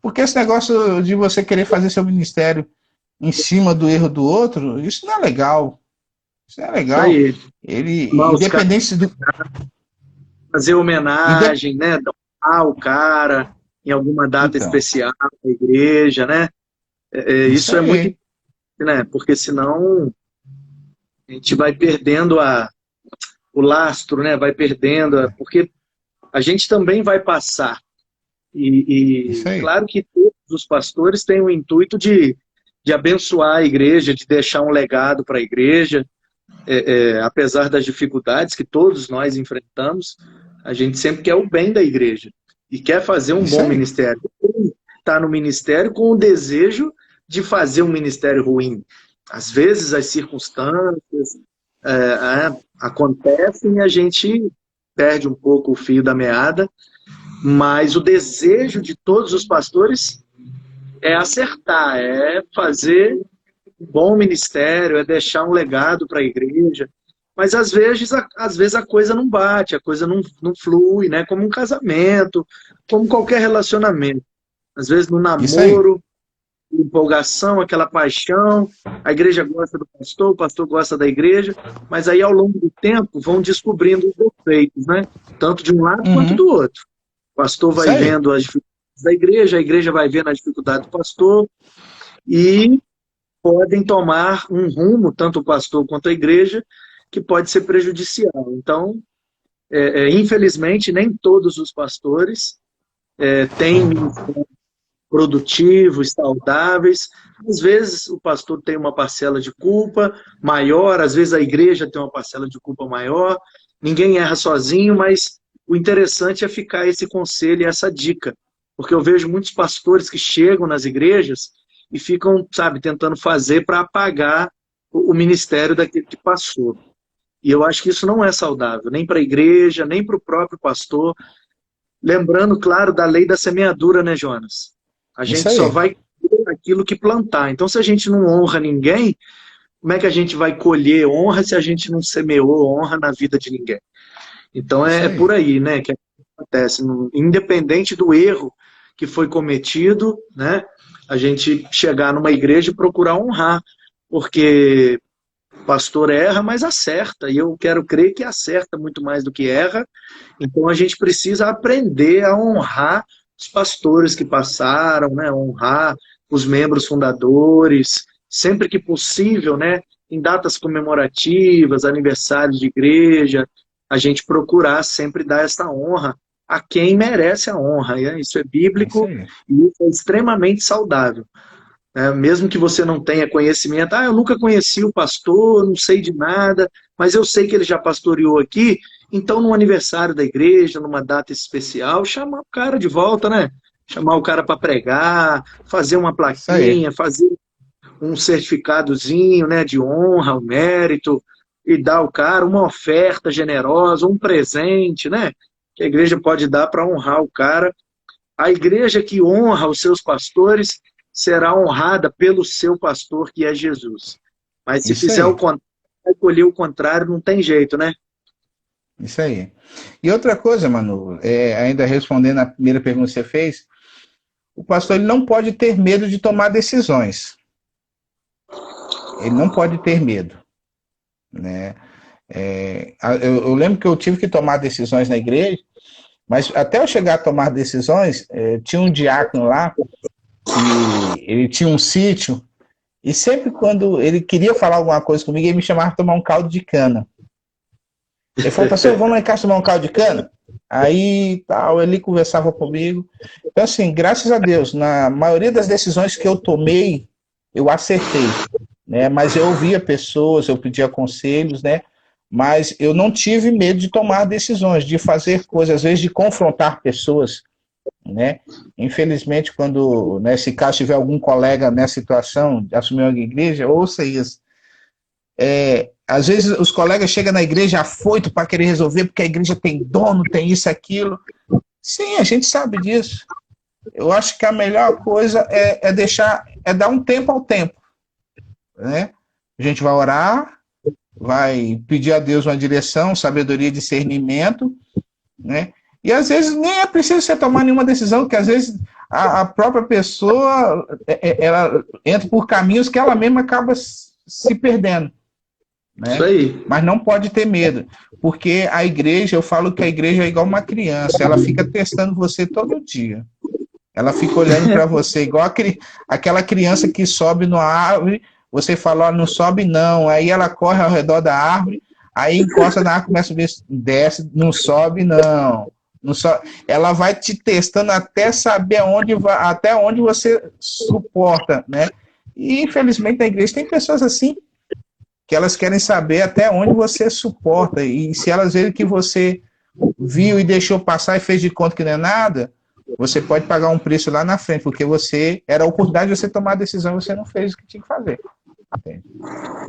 Porque esse negócio de você querer fazer seu ministério em cima do erro do outro, isso não é legal. Isso não é legal. Aí, ele, independente do... Fazer homenagem, né? Honrar o cara em alguma data especial da igreja, né? Isso é muito importante, né? Porque senão a gente vai perdendo o lastro, né? Vai perdendo, porque a gente também vai passar. E claro que todos os pastores têm o intuito de abençoar a igreja, de deixar um legado para a igreja, apesar das dificuldades que todos nós enfrentamos, a gente sempre quer o bem da igreja e quer fazer um bom ministério. Está no ministério com o desejo de fazer um ministério ruim. Às vezes as circunstâncias acontecem e a gente perde um pouco o fio da meada, mas o desejo de todos os pastores é acertar, é fazer um bom ministério, é deixar um legado para a igreja. Mas às vezes a coisa não bate, a coisa não flui, né? Como um casamento, como qualquer relacionamento. Às vezes no namoro, empolgação, aquela paixão, a igreja gosta do pastor, o pastor gosta da igreja, mas aí ao longo do tempo vão descobrindo os defeitos, né? Tanto de um lado quanto do outro. O pastor vai vendo as dificuldades da igreja, a igreja vai vendo as dificuldades do pastor, e podem tomar um rumo, tanto o pastor quanto a igreja, que pode ser prejudicial. Então, infelizmente, nem todos os pastores têm ministérios produtivos, saudáveis. Às vezes o pastor tem uma parcela de culpa maior, às vezes a igreja tem uma parcela de culpa maior. Ninguém erra sozinho, mas o interessante é ficar esse conselho e essa dica. Porque eu vejo muitos pastores que chegam nas igrejas e ficam, sabe, tentando fazer para apagar o ministério daquele que passou. E eu acho que isso não é saudável, nem para a igreja, nem para o próprio pastor. Lembrando, claro, da lei da semeadura, né, Jonas? A gente só vai colher aquilo que plantar. Então, se a gente não honra ninguém, como é que a gente vai colher honra se a gente não semeou honra na vida de ninguém? Então, é por aí, né, que acontece. Independente do erro que foi cometido, né, a gente chegar numa igreja e procurar honrar, porque o pastor erra, mas acerta, e eu quero crer que acerta muito mais do que erra. Então a gente precisa aprender a honrar os pastores que passaram, né, honrar os membros fundadores, sempre que possível, né, em datas comemorativas, aniversários de igreja, a gente procurar sempre dar essa honra a quem merece a honra. Isso é bíblico e isso é extremamente saudável. Mesmo que você não tenha conhecimento, eu nunca conheci o pastor, não sei de nada, mas eu sei que ele já pastoreou aqui, então no aniversário da igreja, numa data especial, chamar o cara de volta, né? Chamar o cara para pregar, fazer uma plaquinha, fazer um certificadozinho, né, de honra, o mérito, e dar ao cara uma oferta generosa, um presente, né? Que a igreja pode dar para honrar o cara. A igreja que honra os seus pastores será honrada pelo seu pastor, que é Jesus. Mas se fizer o contrário, vai colher o contrário, não tem jeito, né? Isso aí. E outra coisa, Manu, ainda respondendo a primeira pergunta que você fez, o pastor ele não pode ter medo de tomar decisões. ele não pode ter medo, né? Eu lembro que eu tive que tomar decisões na igreja, mas até eu chegar a tomar decisões, tinha um diácono lá, que ele tinha um sítio, e sempre quando ele queria falar alguma coisa comigo, ele me chamava para tomar um caldo de cana. Ele falou, pastor, vamos lá em casa tomar um caldo de cana? Aí, tal, ele conversava comigo. Então, assim, graças a Deus, na maioria das decisões que eu tomei, eu acertei, né? Mas eu ouvia pessoas, eu pedia conselhos, né? Mas eu não tive medo de tomar decisões, de fazer coisas, às vezes de confrontar pessoas, né? Infelizmente, quando, né, se caso tiver algum colega nessa situação de assumir uma igreja, ouça isso. Às vezes os colegas chegam na igreja afoito para querer resolver, porque a igreja tem dono, tem isso, aquilo. Sim, a gente sabe disso. Eu acho que a melhor coisa é dar um tempo ao tempo, né? A gente vai orar, vai pedir a Deus uma direção, sabedoria, discernimento, né? E às vezes nem é preciso você tomar nenhuma decisão, porque às vezes a própria pessoa ela entra por caminhos que ela mesma acaba se perdendo. Né? Isso aí. Mas não pode ter medo, porque a igreja, eu falo que a igreja é igual uma criança, ela fica testando você todo dia. Ela fica olhando para você, igual aquela criança que sobe numa árvore, você fala, ó, não sobe não, aí ela corre ao redor da árvore, aí encosta na árvore, começa a ver, desce, não sobe não. Não sobe. Ela vai te testando até saber até onde você suporta, né? E infelizmente na igreja tem pessoas assim, que elas querem saber até onde você suporta, e se elas verem que você viu e deixou passar e fez de conta que não é nada, você pode pagar um preço lá na frente, porque era a oportunidade de você tomar a decisão e você não fez o que tinha que fazer.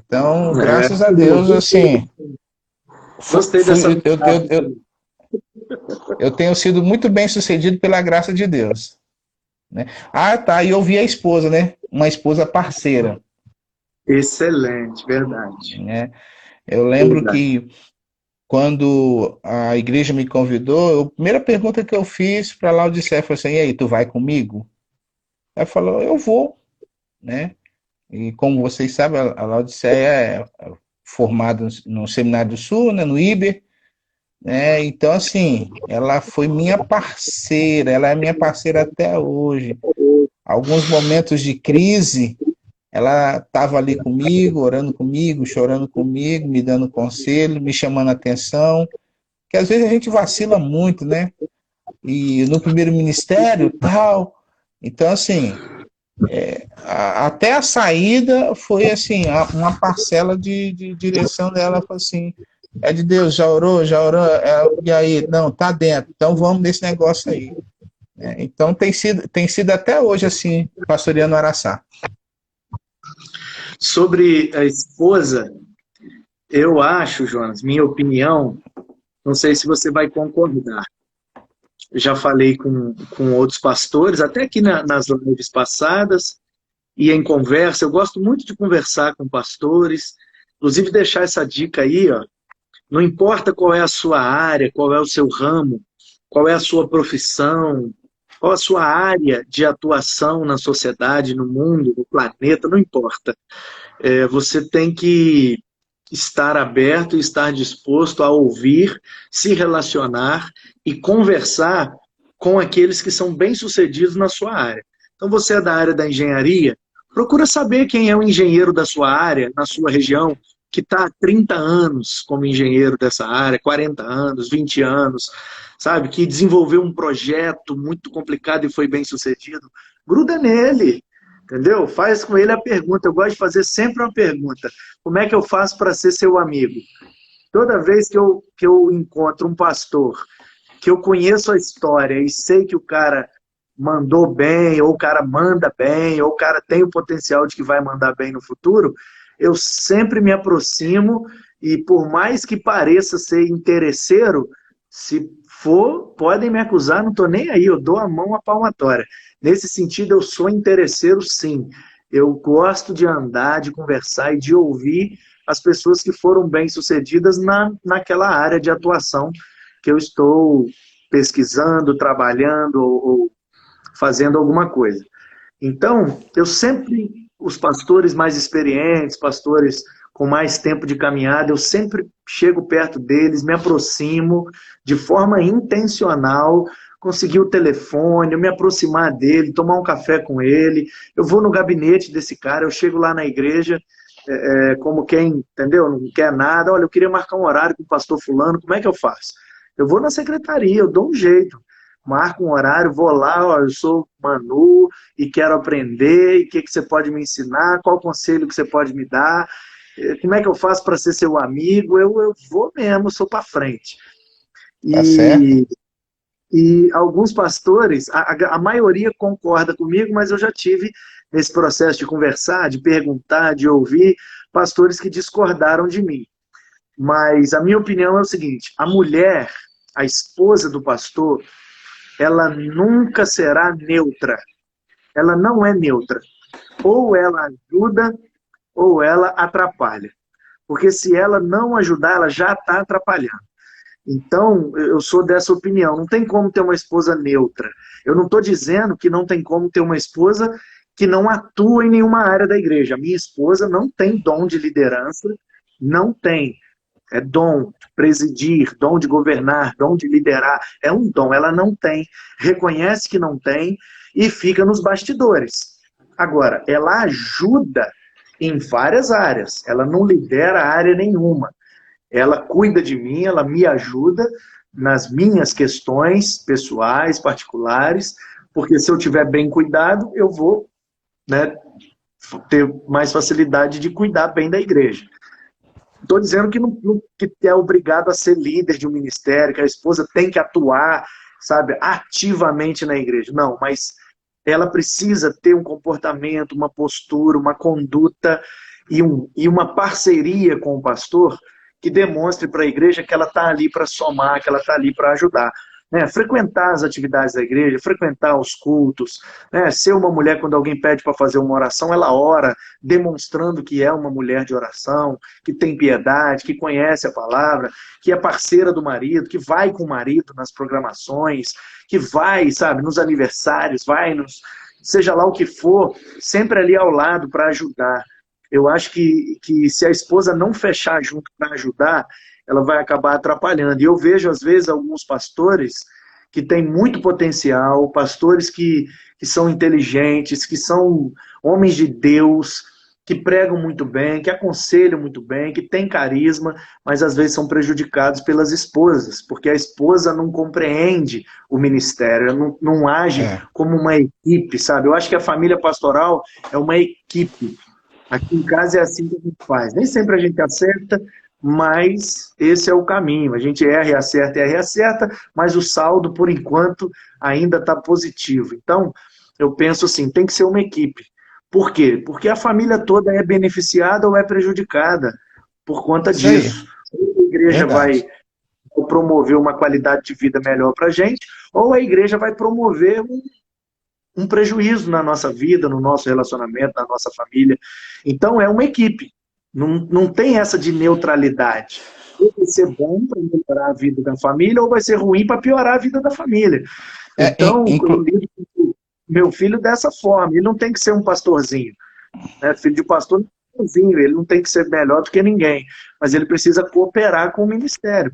Então, graças a Deus, assim, gostei dessa... eu tenho sido muito bem sucedido pela graça de Deus. Né? Ah, tá, e eu vi a esposa, né? Uma esposa parceira. Excelente, verdade. Né? Eu lembro que quando a igreja me convidou, a primeira pergunta que eu fiz para Laodiceia foi assim, e aí, tu vai comigo? Ela falou, eu vou, né? E como vocês sabem, a Laodiceia é formada no Seminário do Sul, né, no IBER, né? Então, assim, ela foi minha parceira, ela é minha parceira até hoje. Alguns momentos de crise, ela estava ali comigo, orando comigo, chorando comigo, me dando conselho, me chamando a atenção, que às vezes a gente vacila muito, né? E no primeiro ministério, tal. Então, assim, até a saída foi, assim, uma parcela de direção dela, foi assim, é de Deus, já orou, e aí, não, tá dentro, então vamos nesse negócio aí. Então, tem sido até hoje, assim, pastoreando Araçá. Sobre a esposa, eu acho, Jonas, minha opinião, não sei se você vai concordar. Eu já falei com outros pastores, até aqui nas lives passadas, e em conversa, eu gosto muito de conversar com pastores, inclusive deixar essa dica aí, ó, não importa qual é a sua área, qual é o seu ramo, qual é a sua profissão, qual a sua área de atuação na sociedade, no mundo, no planeta, não importa. Você tem que estar aberto e estar disposto a ouvir, se relacionar e conversar com aqueles que são bem-sucedidos na sua área. Então, você é da área da engenharia, procura saber quem é o engenheiro da sua área, na sua região, que está há 30 anos como engenheiro dessa área, 40 anos, 20 anos, sabe? Que desenvolveu um projeto muito complicado e foi bem-sucedido. Gruda nele. Entendeu? Faz com ele a pergunta. Eu gosto de fazer sempre uma pergunta. Como é que eu faço para ser seu amigo? Toda vez que eu encontro um pastor, que eu conheço a história e sei que o cara mandou bem, ou o cara manda bem, ou o cara tem o potencial de que vai mandar bem no futuro, eu sempre me aproximo e por mais que pareça ser interesseiro, se for, podem me acusar, não estou nem aí, eu dou a mão à palmatória. Nesse sentido, eu sou interesseiro, sim. Eu gosto de andar, de conversar e de ouvir as pessoas que foram bem-sucedidas naquela área de atuação que eu estou pesquisando, trabalhando ou fazendo alguma coisa. Então, eu sempre os pastores mais experientes, pastores com mais tempo de caminhada, eu sempre chego perto deles, me aproximo de forma intencional, conseguir o telefone, eu me aproximar dele, tomar um café com ele, eu vou no gabinete desse cara, eu chego lá na igreja, como quem, entendeu? Não quer nada, olha, eu queria marcar um horário com o pastor fulano, como é que eu faço? Eu vou na secretaria, eu dou um jeito, marco um horário, vou lá, ó, eu sou Manu e quero aprender, e o que você pode me ensinar, qual conselho que você pode me dar, como é que eu faço para ser seu amigo, eu vou mesmo, sou para frente. Tá certo? E alguns pastores, a maioria concorda comigo, mas eu já tive nesse processo de conversar, de perguntar, de ouvir, pastores que discordaram de mim. Mas a minha opinião é o seguinte, a mulher, a esposa do pastor, ela nunca será neutra. Ela não é neutra. Ou ela ajuda, ou ela atrapalha. Porque se ela não ajudar, ela já está atrapalhando. Então, eu sou dessa opinião. Não tem como ter uma esposa neutra. Eu não estou dizendo que não tem como ter uma esposa que não atua em nenhuma área da igreja. A minha esposa não tem dom de liderança, não tem. É dom de presidir, dom de governar, dom de liderar. É um dom. Ela não tem. Reconhece que não tem e fica nos bastidores. Agora, ela ajuda em várias áreas. Ela não lidera área nenhuma. Ela cuida de mim, ela me ajuda nas minhas questões pessoais, particulares, porque se eu tiver bem cuidado, eu vou, né, ter mais facilidade de cuidar bem da igreja. Estou dizendo que é obrigado a ser líder de um ministério, que a esposa tem que atuar, sabe, ativamente na igreja. Não, mas ela precisa ter um comportamento, uma postura, uma conduta e uma parceria com o pastor que demonstre para a igreja que ela está ali para somar, que ela está ali para ajudar. Né? Frequentar as atividades da igreja, frequentar os cultos, né? Ser uma mulher, quando alguém pede para fazer uma oração, ela ora, demonstrando que é uma mulher de oração, que tem piedade, que conhece a palavra, que é parceira do marido, que vai com o marido nas programações, que vai, sabe, nos aniversários, vai nos... seja lá o que for, sempre ali ao lado para ajudar. Eu acho que se a esposa não fechar junto para ajudar, ela vai acabar atrapalhando. E eu vejo, às vezes, alguns pastores que têm muito potencial, pastores que são inteligentes, que são homens de Deus, que pregam muito bem, que aconselham muito bem, que têm carisma, mas às vezes são prejudicados pelas esposas, porque a esposa não compreende o ministério, não age como uma equipe, sabe? Eu acho que a família pastoral é uma equipe. Aqui em casa é assim que a gente faz. Nem sempre a gente acerta, mas esse é o caminho. A gente erra e acerta, mas o saldo, por enquanto, ainda está positivo. Então, eu penso assim, tem que ser uma equipe. Por quê? Porque a família toda é beneficiada ou é prejudicada por conta disso. A igreja vai promover uma qualidade de vida melhor para a gente, ou a igreja vai promover um prejuízo na nossa vida, no nosso relacionamento, na nossa família. Então, é uma equipe. Não tem essa de neutralidade. Ou vai ser bom para melhorar a vida da família, ou vai ser ruim para piorar a vida da família. Então, eu lido com meu filho dessa forma. Ele não tem que ser um pastorzinho. Né? Filho de pastor não é um pastorzinho, ele não tem que ser melhor do que ninguém. Mas ele precisa cooperar com o ministério,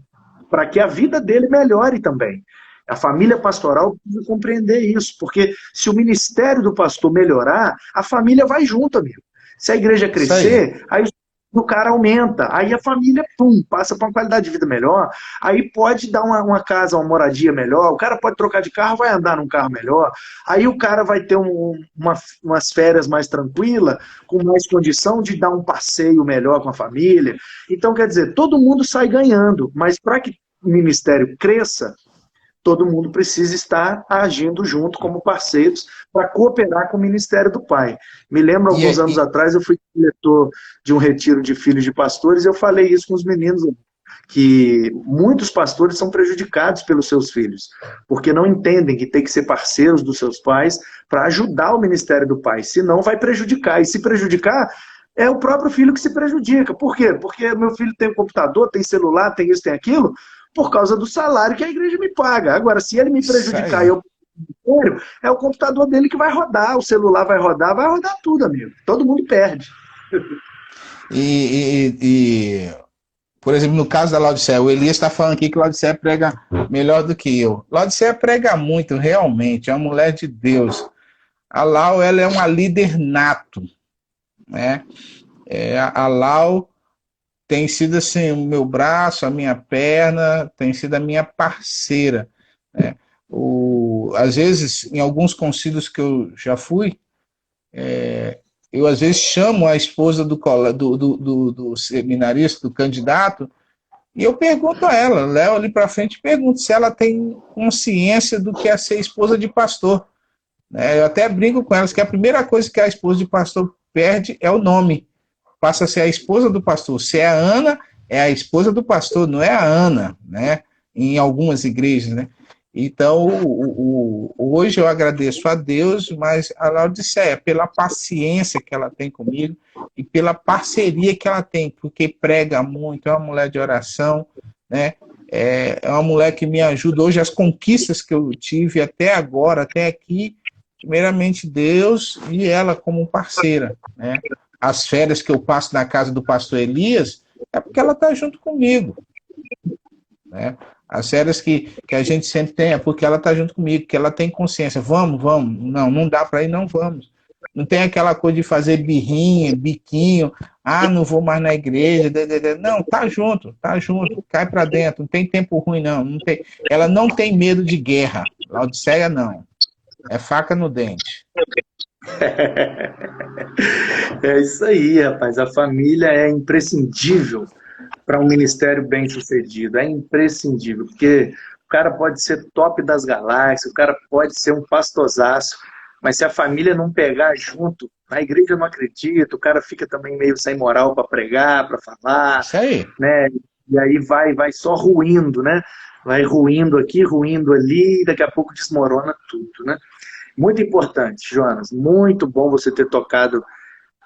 para que a vida dele melhore também. A família pastoral precisa compreender isso, porque se o ministério do pastor melhorar, a família vai junto, amigo. Se a igreja crescer, aí o cara aumenta, aí a família, passa para uma qualidade de vida melhor, aí pode dar uma casa, uma moradia melhor, o cara pode trocar de carro, vai andar num carro melhor, aí o cara vai ter umas férias mais tranquilas, com mais condição de dar um passeio melhor com a família. Então, quer dizer, todo mundo sai ganhando, mas para que o ministério cresça, todo mundo precisa estar agindo junto como parceiros para cooperar com o Ministério do Pai. Me lembro, alguns anos atrás, eu fui diretor de um retiro de filhos de pastores, e eu falei isso com os meninos, que muitos pastores são prejudicados pelos seus filhos, porque não entendem que tem que ser parceiros dos seus pais para ajudar o Ministério do Pai, senão vai prejudicar, e se prejudicar, é o próprio filho que se prejudica. Por quê? Porque meu filho tem um computador, tem celular, tem isso, tem aquilo, por causa do salário que a igreja me paga. Agora, se ele me prejudicar e eu ministério, é o computador dele que vai rodar, o celular vai rodar tudo, amigo. Todo mundo perde. Por exemplo, no caso da Laodiceia, o Elias está falando aqui que Laodiceia prega melhor do que eu. Laodiceia prega muito, realmente, é uma mulher de Deus. A Lau, ela é uma líder nato, né? A Lau tem sido assim, o meu braço, a minha perna, tem sido a minha parceira, né? Às vezes, em alguns concílios que eu já fui, eu às vezes chamo a esposa do seminarista, do candidato, e eu pergunto a ela, levo ali para frente e pergunto se ela tem consciência do que é ser esposa de pastor, né? Eu até brinco com elas que a primeira coisa que a esposa de pastor perde é o nome, passa a ser a esposa do pastor. Se é a Ana, é a esposa do pastor, não é a Ana, né? Em algumas igrejas, né? Então, hoje eu agradeço a Deus, mas a Laodiceia, pela paciência que ela tem comigo e pela parceria que ela tem, porque prega muito, é uma mulher de oração, né? É uma mulher que me ajuda hoje, as conquistas que eu tive até agora, até aqui, primeiramente Deus e ela como parceira, né? As férias que eu passo na casa do pastor Elias, é porque ela está junto comigo, né? As férias que a gente sempre tem é porque ela está junto comigo, que ela tem consciência. Vamos. Não dá para ir, não vamos. Não tem aquela coisa de fazer birrinha, biquinho. Não vou mais na igreja. Não, tá junto. Cai para dentro. Não tem tempo ruim, não. Ela não tem medo de guerra. Laodiceia, não. É faca no dente. É isso aí, rapaz. A família é imprescindível para um ministério bem sucedido. É imprescindível, porque o cara pode ser top das galáxias, o cara pode ser um pastorzaço, mas se a família não pegar junto, a igreja não acredita, o cara fica também meio sem moral para pregar, para falar, Isso aí. né? E aí vai só ruindo, né? Vai ruindo aqui, ruindo ali, e daqui a pouco desmorona tudo, né? Muito importante, Jonas. Muito bom você ter tocado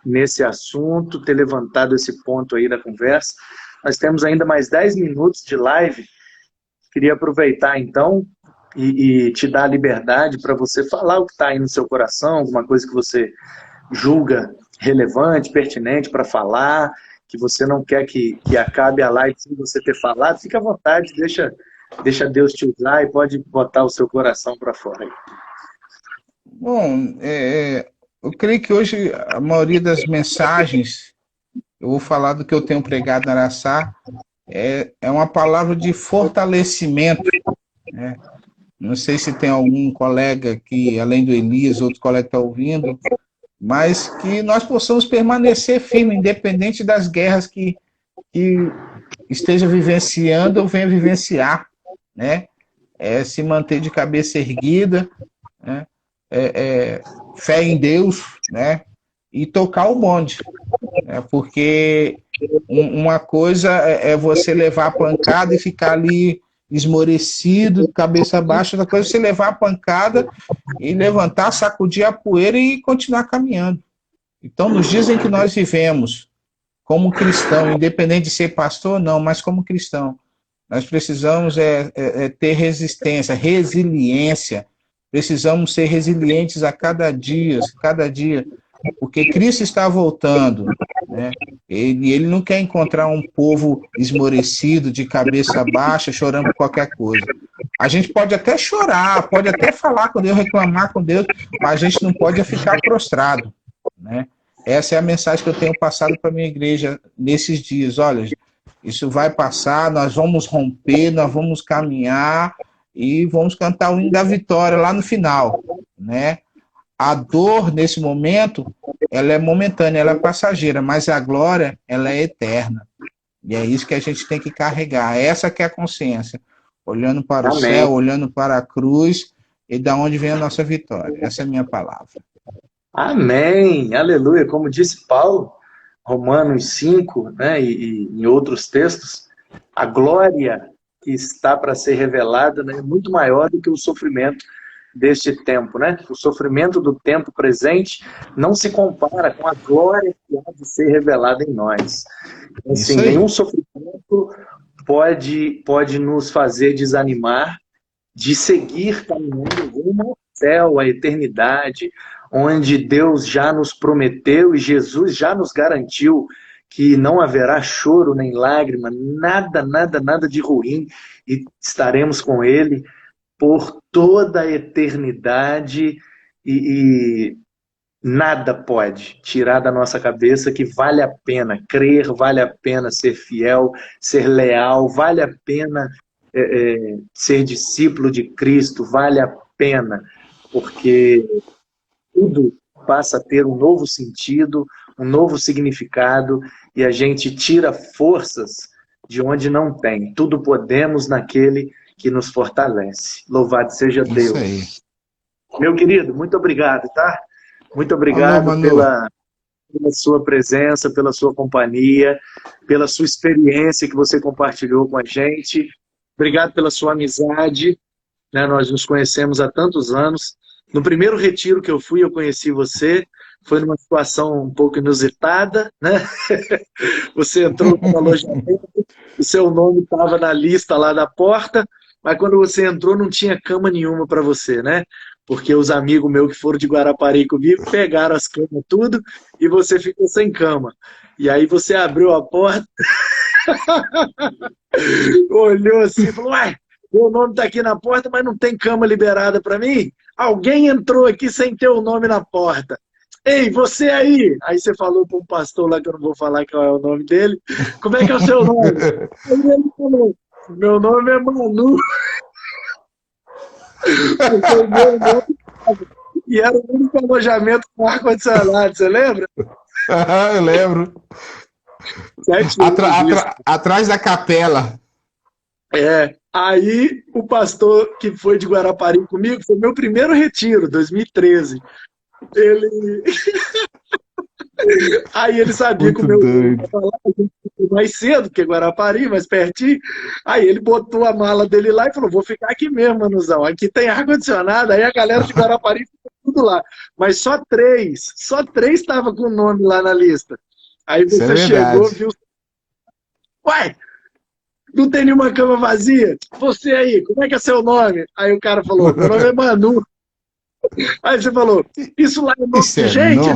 nesse assunto, ter levantado esse ponto aí da conversa. Nós temos ainda mais 10 minutos de live. Queria aproveitar, então, e te dar a liberdade para você falar o que está aí no seu coração, alguma coisa que você julga relevante, pertinente para falar, que você não quer que acabe a live sem você ter falado. Fica à vontade, deixa Deus te usar e pode botar o seu coração para fora aí. Bom, eu creio que hoje a maioria das mensagens, eu vou falar do que eu tenho pregado na Araçá, é uma palavra de fortalecimento, né? Não sei se tem algum colega que, além do Elias, outro colega que está ouvindo, mas que nós possamos permanecer firmes, independente das guerras que esteja vivenciando ou venha vivenciar, né? Se manter de cabeça erguida, né? Fé em Deus, né? E tocar o bonde, porque uma coisa é você levar a pancada e ficar ali esmorecido, cabeça baixa, outra coisa é você levar a pancada e levantar, sacudir a poeira e continuar caminhando. Então, nos dias em que nós vivemos como cristão, independente de ser pastor ou não, mas como cristão, nós precisamos ter resistência, resiliência. Precisamos ser resilientes a cada dia, porque Cristo está voltando, né? Ele não quer encontrar um povo esmorecido, de cabeça baixa, chorando por qualquer coisa. A gente pode até chorar, pode até falar com Deus, reclamar com Deus, mas a gente não pode ficar prostrado, né? Essa é a mensagem que eu tenho passado para a minha igreja nesses dias. Olha, isso vai passar, nós vamos romper, nós vamos caminhar e vamos cantar o hino da vitória lá no final, né? A dor, nesse momento, ela é momentânea, ela é passageira, mas a glória, ela é eterna. E é isso que a gente tem que carregar. Essa que é a consciência. Olhando para o céu, olhando para a cruz, e da onde vem a nossa vitória. Essa é a minha palavra. Amém! Aleluia! Como disse Paulo, Romanos 5, né, e em outros textos, a glória que está para ser revelada, né, é muito maior do que o sofrimento deste tempo, né? O sofrimento do tempo presente não se compara com a glória que há de ser revelada em nós. Assim, nenhum sofrimento pode nos fazer desanimar de seguir caminhando rumo céu, a eternidade, onde Deus já nos prometeu e Jesus já nos garantiu que não haverá choro nem lágrima, nada, nada, nada de ruim, e estaremos com Ele por toda a eternidade, e nada pode tirar da nossa cabeça que vale a pena crer, vale a pena ser fiel, ser leal, vale a pena ser discípulo de Cristo, vale a pena, porque tudo passa a ter um novo sentido, um novo significado, e a gente tira forças de onde não tem. Tudo podemos naquele que nos fortalece. Louvado seja Deus. Isso aí. Meu querido, muito obrigado, tá? Muito obrigado pela sua presença, pela sua companhia, pela sua experiência que você compartilhou com a gente. Obrigado pela sua amizade, né? Nós nos conhecemos há tantos anos. No primeiro retiro que eu fui, eu conheci você. Foi numa situação um pouco inusitada, né? Você entrou no alojamento, o seu nome estava na lista lá da porta, mas quando você entrou não tinha cama nenhuma para você, né? Porque os amigos meus que foram de Guarapari comigo pegaram as camas tudo e você ficou sem cama. E aí você abriu a porta, olhou assim e falou, uai, meu nome está aqui na porta, mas não tem cama liberada para mim? Alguém entrou aqui sem ter o nome na porta. Ei, você aí! Aí você falou para um pastor lá, que eu não vou falar qual é o nome dele. Como é que é o seu nome? Ele falou, meu nome é Manu. E era o único alojamento com ar-condicionado, você lembra? Eu lembro. Atrás da capela. Aí o pastor que foi de Guarapari comigo, foi meu primeiro retiro, 2013. Aí ele sabia muito que o meu doido. mais cedo, que Guarapari, mais pertinho. Aí ele botou a mala dele lá e falou, vou ficar aqui mesmo, Manuzão. Aqui tem ar-condicionado. Aí a galera de Guarapari ficou tudo lá. Mas só três estavam com o nome lá na lista. Aí você chegou, viu... Uai, não tem nenhuma cama vazia? Você aí, como é que é seu nome? Aí o cara falou, meu nome é Manu. Aí você falou, isso lá é nome de gente?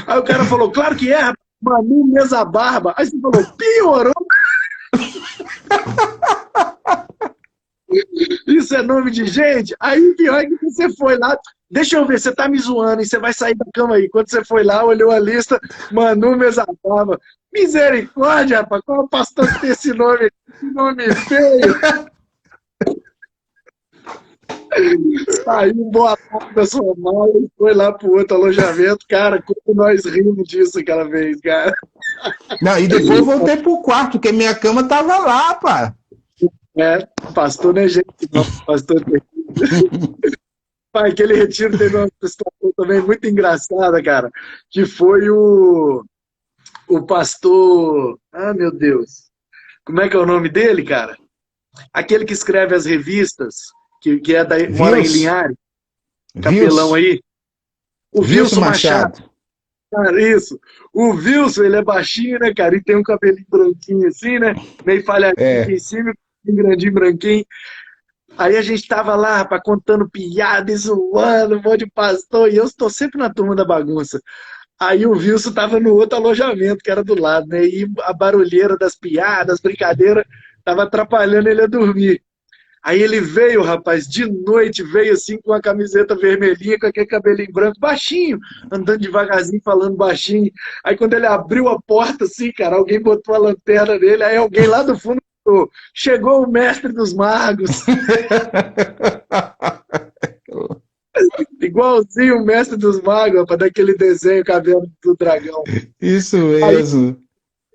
Aí o cara falou, claro que é, Manu Mesa Barba. Aí você falou, piorou. Isso é nome de gente? Aí pior é que você foi lá, deixa eu ver, você tá me zoando e você vai sair da cama aí. Quando você foi lá, olhou a lista, Manu Mesa Barba. Misericórdia, rapaz, qual é o pastor que tem esse nome? Esse nome feio. Saiu boa tarde da sua mala e foi lá pro outro alojamento. Cara, como nós rimos disso aquela vez, cara. Não, e depois eu voltei pro quarto, porque minha cama tava lá, pá. Pastor não é gente, não. Pastor não é gente. Pai, aquele retiro teve uma situação também muito engraçada, cara, que foi o pastor... Ah, meu Deus. Como é que é o nome dele, cara? Aquele que escreve as revistas, que é da, mora em Linhares, capelão aí. O Wilson Machado. Cara, isso. O Wilson, ele é baixinho, né, cara? E tem um cabelinho branquinho assim, né? Meio falhadinho aqui em cima, um grandinho branquinho. Aí a gente tava lá, rapaz, contando piada e zoando, um monte de pastor, e eu estou sempre na turma da bagunça. Aí o Wilson tava no outro alojamento, que era do lado, né? E a barulheira das piadas, brincadeiras, tava atrapalhando ele a dormir. Aí ele veio, rapaz, de noite, veio assim com a camiseta vermelhinha, com aquele cabelinho branco, baixinho, andando devagarzinho, falando baixinho. Aí quando ele abriu a porta, assim, cara, alguém botou a lanterna nele, aí alguém lá do fundo falou, chegou o mestre dos magos. Igualzinho o mestre dos magos, para daquele desenho, cabelo do dragão. Isso mesmo. Aí,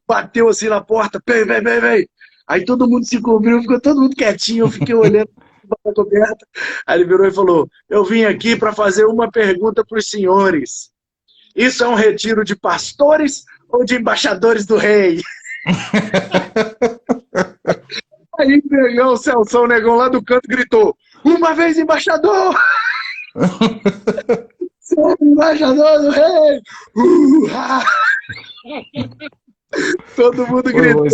bateu assim na porta, vem. Aí todo mundo se cobriu, ficou todo mundo quietinho, eu fiquei olhando a coberta. Aí ele virou e falou, eu vim aqui para fazer uma pergunta para os senhores. Isso é um retiro de pastores ou de embaixadores do rei? Aí o Celso Negão lá do canto gritou, uma vez embaixador! Sou embaixador do rei! Todo mundo gritou.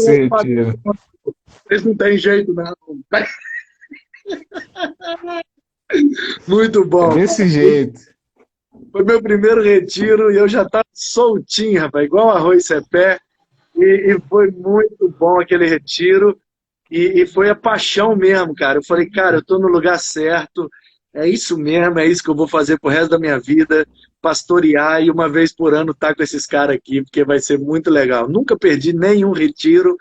Eles não tem jeito, não. Muito bom. Desse jeito. Foi meu primeiro retiro e eu já estava soltinho, rapaz, igual arroz cepé. E foi muito bom aquele retiro. E foi a paixão mesmo, cara. Eu falei, cara, eu estou no lugar certo. É isso mesmo, é isso que eu vou fazer pro resto da minha vida. Pastorear e uma vez por ano estar com esses caras aqui, porque vai ser muito legal. Nunca perdi nenhum retiro.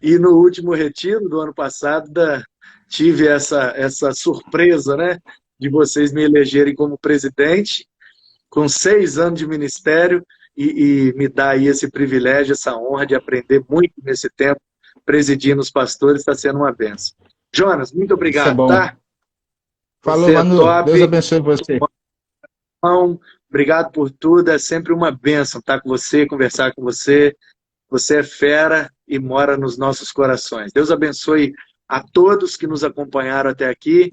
E no último retiro do ano passado, tive essa surpresa, né? De vocês me elegerem como presidente, com 6 anos de ministério, e me dar aí esse privilégio, essa honra de aprender muito nesse tempo, presidindo os pastores, está sendo uma benção. Jonas, muito Isso é obrigado, bom. tá? Falou, Você é Manu. top. Deus abençoe você. Obrigado por tudo, é sempre uma benção estar com você, conversar com você. Você é fera e mora nos nossos corações. Deus abençoe a todos que nos acompanharam até aqui,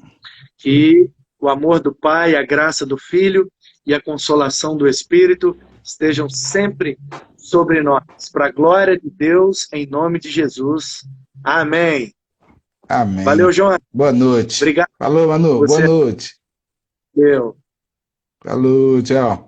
que o amor do Pai, a graça do Filho e a consolação do Espírito estejam sempre sobre nós. Para a glória de Deus, em nome de Jesus. Amém. Amém. Valeu, João. Boa noite. Obrigado. Falou, Manu. Você Boa noite. Deus. Falou, tchau.